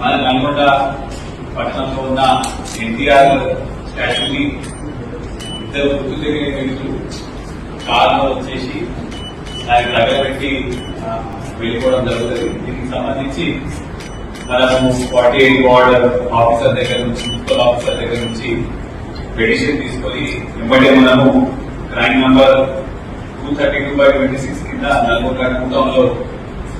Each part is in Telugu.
మన నల్గొండ పట్టణంలో ఉన్న ఎన్టీఆర్ స్టాచ్యూని ఇద్దరు గుర్తు తెలియని వ్యక్తులు కారులో వచ్చేసి దానికి తగలబెట్టి వెళ్ళిపోవడం జరుగుతుంది. దీనికి సంబంధించి మనము 48 వార్డ్ ఆఫీసర్ దగ్గర నుంచి, మున్సిపల్ ఆఫీసర్ దగ్గర నుంచి పెటిషన్ తీసుకొని వెంబడే మనము క్రైమ్ నంబర్ 232/26 కింద నల్గొండ టౌన్లో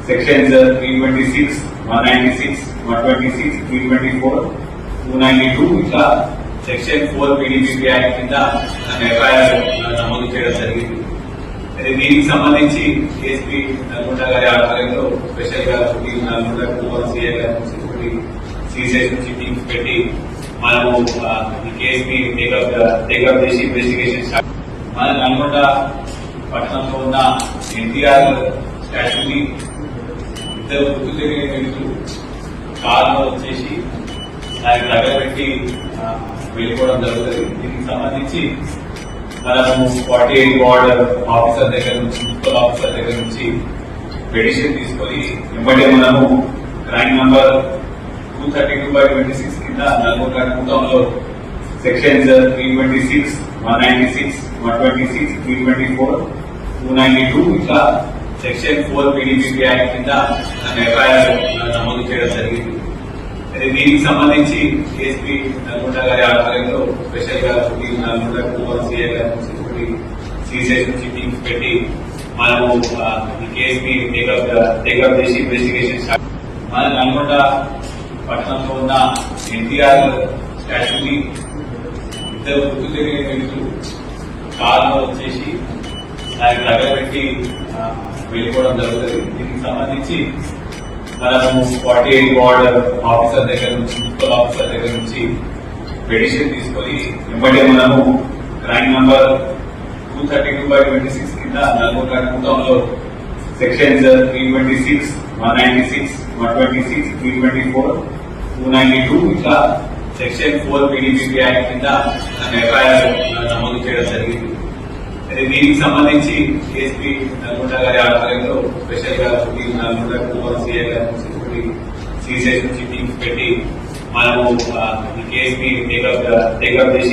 సెక్షన్స్ 326, 196, 126, 324, 292 ఇట్లా సెక్షన్ 4 PDPP యాక్ట్ కింద ఎఫ్ఐఆర్ నమోదు చేయడం జరిగింది. దీనికి సంబంధించి ఏఎస్పీ నల్గొండ గారి ఆధ్వర్యంలో స్పెషల్ గా నల్గొండ సిఐ గారి సీసీఎస్ నుంచి టీమ్స్ పెట్టి మనము ఈ కేసుని టేకప్ చేసి ఇన్వెస్టిగేషన్ స్టార్ట్. మన నల్గొండ పట్టణంలో ఉన్న ఎన్టీఆర్ స్టాచ్యూని ఇద్దరు గుర్తు తెలియని వ్యక్తులు కారులో వచ్చేసి దానికి తగలబెట్టి వెళ్ళిపోవడం జరుగుతుంది. దీనికి సంబంధించి మనము 48 వార్డ్ ఆఫీసర్ దగ్గర నుంచి, మున్సిపల్ ఆఫీసర్ దగ్గర నుంచి పెటిషన్ తీసుకొని వెంబడే మనము క్రైమ్ నంబర్ 232/26 కింద నల్గొండ టౌన్లో సెక్షన్స్ 326, 196, 126, 324, 292 ఇట్లా సెక్షన్ 4 PDPP యాక్ట్ కింద ఎఫ్ఐఆర్ నమోదు చేయడం జరిగింది. దీనికి సంబంధించి ఏఎస్పీ నల్గొండ గారి ఆధ్వర్యంలో స్పెషల్ గా నల్గొండ సిఐ గారి సీసీఎస్ నుంచి టీమ్స్ పెట్టి మనము ఈ కేసుని టేకప్ చేసి ఇన్వెస్టిగేషన్ స్టార్ట్. మన నల్గొండ పట్టణంలో ఉన్న ఎన్టీఆర్ స్టాచ్యూని ఇద్దరు గుర్తు తెలియని వ్యక్తులు కారులో వచ్చేసి దానికి తగలబెట్టి వెళ్ళిపోవడం జరుగుతుంది. దీనికి సంబంధించి మనము 48 వార్డ్ ఆఫీసర్ దగ్గర నుంచి, మున్సిపల్ ఆఫీసర్ దగ్గర నుంచి పెటిషన్ తీసుకొని వెంబడే మనము క్రైమ్ నంబర్ 232/26 కింద నల్గొండ టౌన్లో సెక్షన్స్ 326, 196, 126, 324, 292 ఇట్లా సెక్షన్ 4 PDPP యాక్ట్ కింద ఎఫ్ఐఆర్ నమోదు చేయడం జరిగింది. దీనికి సంబంధించి ఏఎస్పీ నల్గొండ గారి ఆధ్వర్యంలో స్పెషల్ గా నల్గొండ సిఐ గారి సీసీఎస్ నుంచి టీమ్స్ పెట్టి మనము ఈ కేసుని టేకప్ చేసి